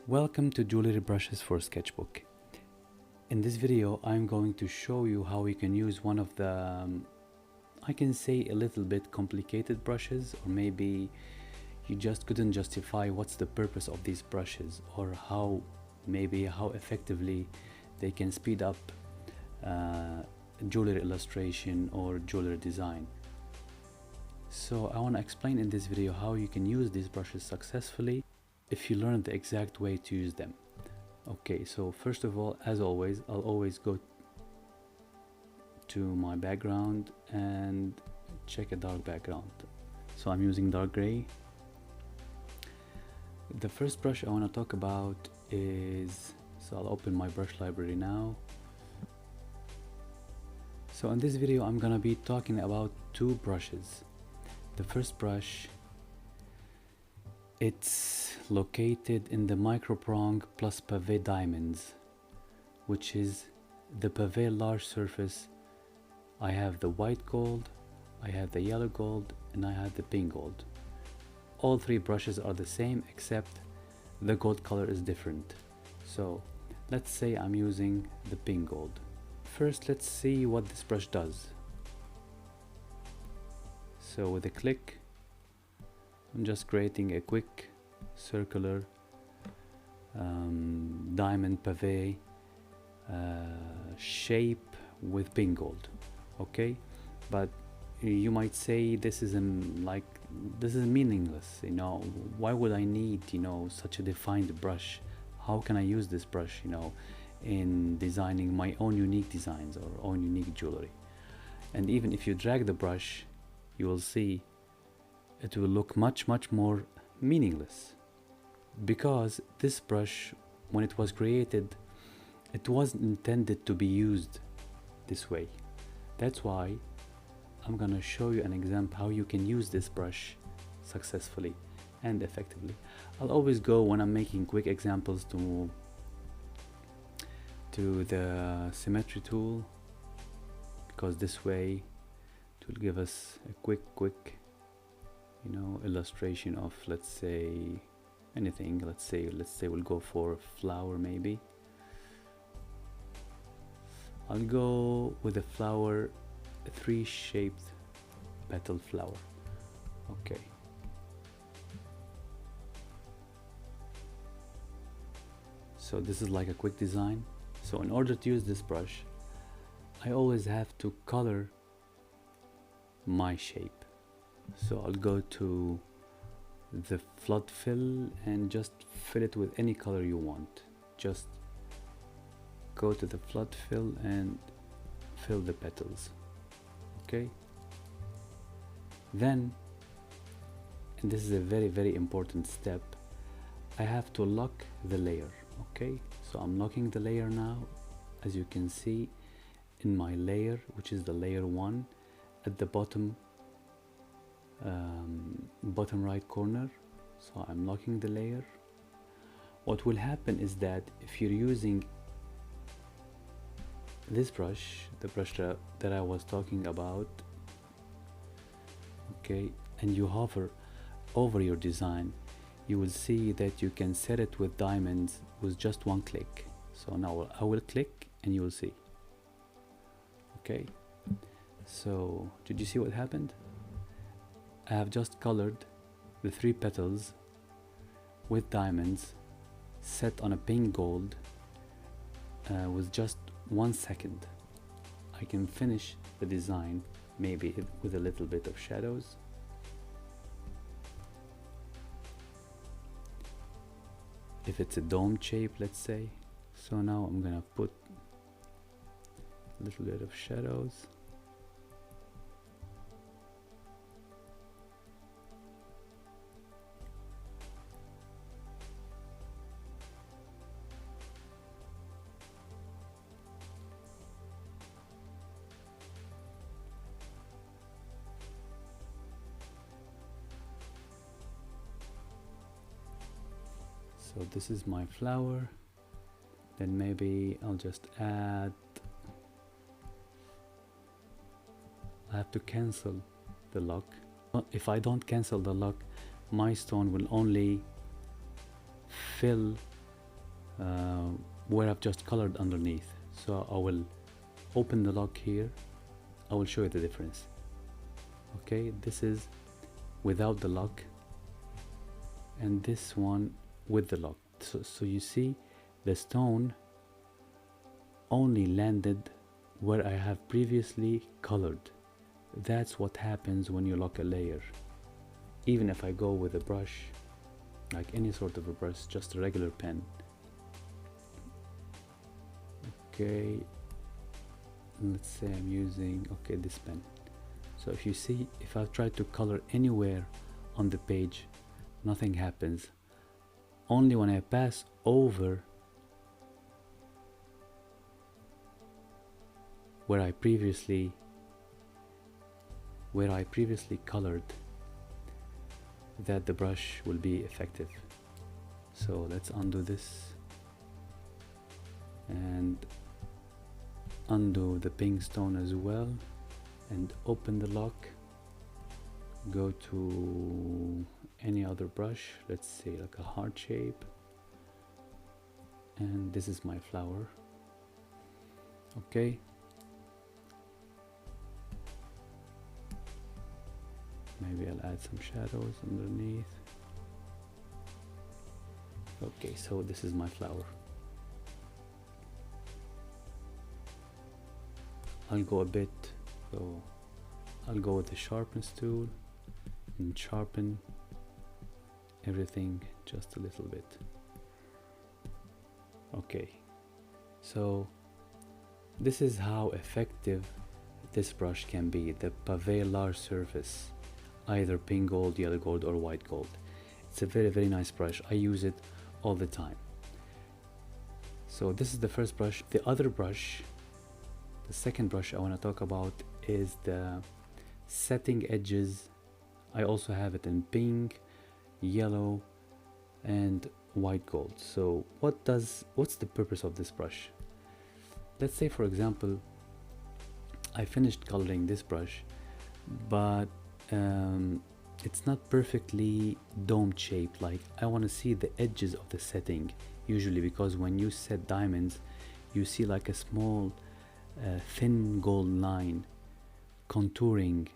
Welcome to Jewelry Brushes for Sketchbook. In this video I'm going to show you how you can use one of the I can say a little bit complicated brushes, or maybe you just couldn't justify what's the purpose of these brushes, or how effectively they can speed up jewelry illustration or jewelry design. So I want to explain in this video how you can use these brushes successfully if you learn the exact way to use them. Okay, so first of all, as always, I'll always go to my background and check a dark background. So I'm using dark gray. The first brush I want to talk about is, so I'll open my brush library now. So in this video I'm gonna be talking about two brushes. The first brush, it's located in the micro prong plus pave diamonds, which is the pave large surface. I have the white gold, I have the yellow gold, and I have the pink gold. All three brushes are the same except the gold color is different. So let's say I'm using the pink gold. First, let's see what this brush does. So with a click, I'm just creating a quick circular diamond pave shape with pink gold. Okay, but you might say this is meaningless. Why would I need such a defined brush? How can I use this brush in designing my own unique designs or own unique jewelry? And even if you drag the brush, you will see it will look much more meaningless, because this brush, when it was created, it wasn't intended to be used this way. That's why I'm gonna show you an example how you can use this brush successfully and effectively. I'll always go, when I'm making quick examples, to the symmetry tool, because this way it will give us a quick illustration of, let's say, anything. Let's say we'll go for a flower. Maybe I'll go with a flower, a three shaped petal flower. Okay, so this is like a quick design. So in order to use this brush, I always have to color my shape. So I'll go to the flood fill and just fill it with any color you want. Just go to the flood fill and fill the petals. Okay, then, and this is a very important step, I have to lock the layer. Okay, so I'm locking the layer now. As you can see in my layer, which is the layer 1, at the bottom right corner, so I'm locking the layer. What will happen is that if you're using this brush, the brush that I was talking about, okay, and you hover over your design, you will see that you can set it with diamonds with just one click. So now I will click and you will see. Okay, so did you see what happened? I have just colored the three petals with diamonds set on a pink gold with just 1 second. I can finish the design maybe with a little bit of shadows. If it's a dome shape, let's say. So now I'm gonna put a little bit of shadows. So this is my flower. Then maybe I'll just add, I have to cancel the lock. If I don't cancel the lock, my stone will only fill uh, where I've just colored underneath. So I will open the lock here. I will show you the difference. Okay, this is without the lock, and this one with the lock. So you see the stone only landed where I have previously colored. That's what happens when you lock a layer. Even if I go with a brush, like any sort of a brush, just a regular pen. Okay, let's say I'm using, okay, this pen. So if you see, if I try to color anywhere on the page, nothing happens. Only when I pass over where I previously colored, that the brush will be effective. So let's undo this and undo the pink stone as well, and open the lock. Go to any other brush, let's say like a heart shape, and this is my flower. Okay, maybe I'll add some shadows underneath. Okay, so this is my flower. I'll go a bit, so I'll go with the sharpness tool and sharpen everything just a little bit. Okay, so this is how effective this brush can be, the pave large surface, either pink gold, yellow gold, or white gold. It's a very, very nice brush. I use it all the time. So this is the first brush. The other brush, the second brush I want to talk about, is the setting edges. I also have it in pink, yellow, and white gold. So what's the purpose of this brush? Let's say, for example, I finished coloring this brush, but it's not perfectly dome shaped. Like, I want to see the edges of the setting, usually, because when you set diamonds, you see like a small thin gold line contouring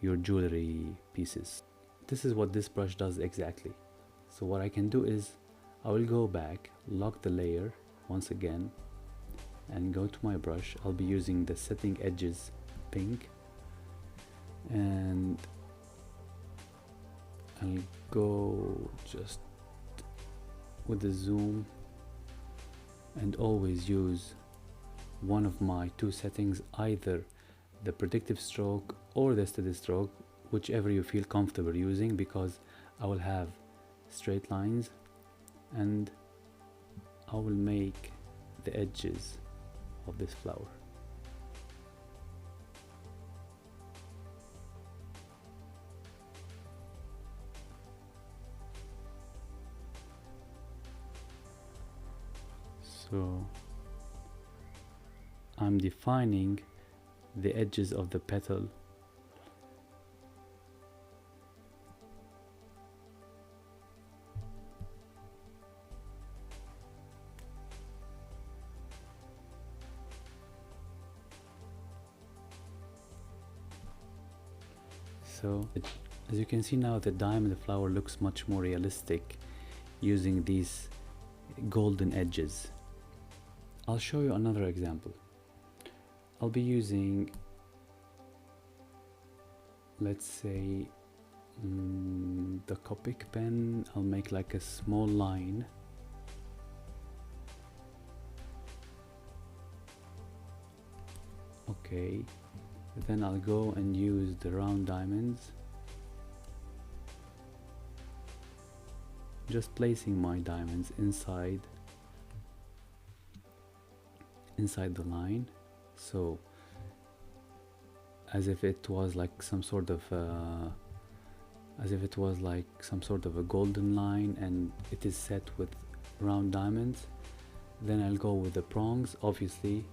your jewelry pieces. This is what this brush does exactly. So what I can do is I will go back, lock the layer once again, and go to my brush. I'll be using the setting edges pink, and I'll go just with the zoom, and always use one of my two settings, either the predictive stroke or the steady stroke, whichever you feel comfortable using, because I will have straight lines and I will make the edges of this flower. So I'm defining the edges of the petal. So as you can see now, the diamond flower looks much more realistic using these golden edges. I'll show you another example. I'll be using, let's say, the Copic pen. I'll make like a small line. Okay, then I'll go and use the round diamonds, just placing my diamonds inside the line, so as if it was like some sort of a golden line, and it is set with round diamonds. Then I'll go with the prongs. Obviously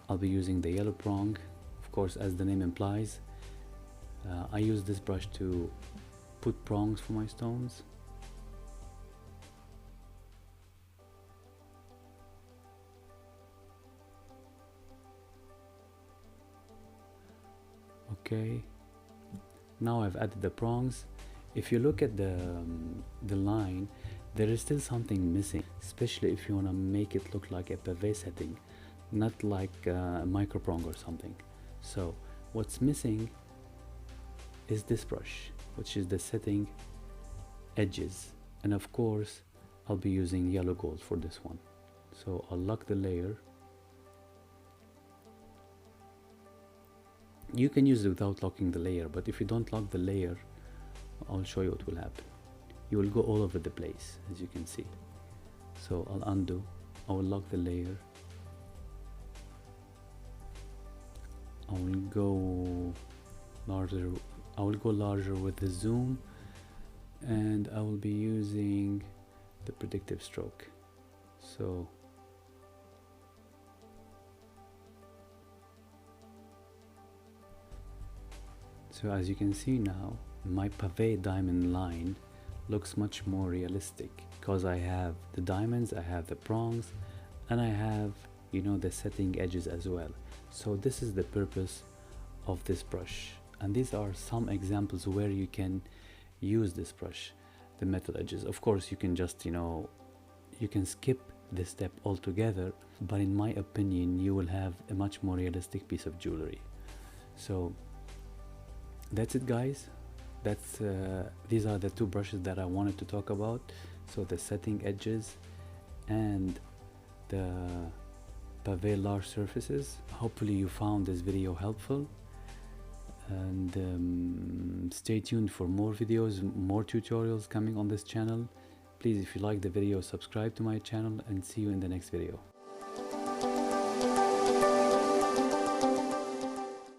I'll be using the yellow prong, of course, as the name implies. I use this brush to put prongs for my stones. Okay, now I've added the prongs. If you look at the line, there is still something missing, especially if you want to make it look like a pave setting, not like a micro prong or something. So what's missing is this brush, which is the setting edges, and of course I'll be using yellow gold for this one. So I'll lock the layer. You can use it without locking the layer, but if you don't lock the layer, I'll show you what will happen. You will go all over the place, as you can see. So I'll undo, I will lock the layer, I will go larger with the zoom, and I will be using the predictive stroke. So as you can see now, my pave diamond line looks much more realistic because I have the diamonds, I have the prongs, and I have, you know, the setting edges as well. So this is the purpose of this brush, and these are some examples where you can use this brush, the metal edges. Of course you can just, you know, you can skip this step altogether, but in my opinion you will have a much more realistic piece of jewelry. So that's it, guys. That's these are the two brushes that I wanted to talk about. So the setting edges and the pave large surfaces. Hopefully you found this video helpful, and stay tuned for more videos, more tutorials coming on this channel. Please, if you like the video, subscribe to my channel, and see you in the next video.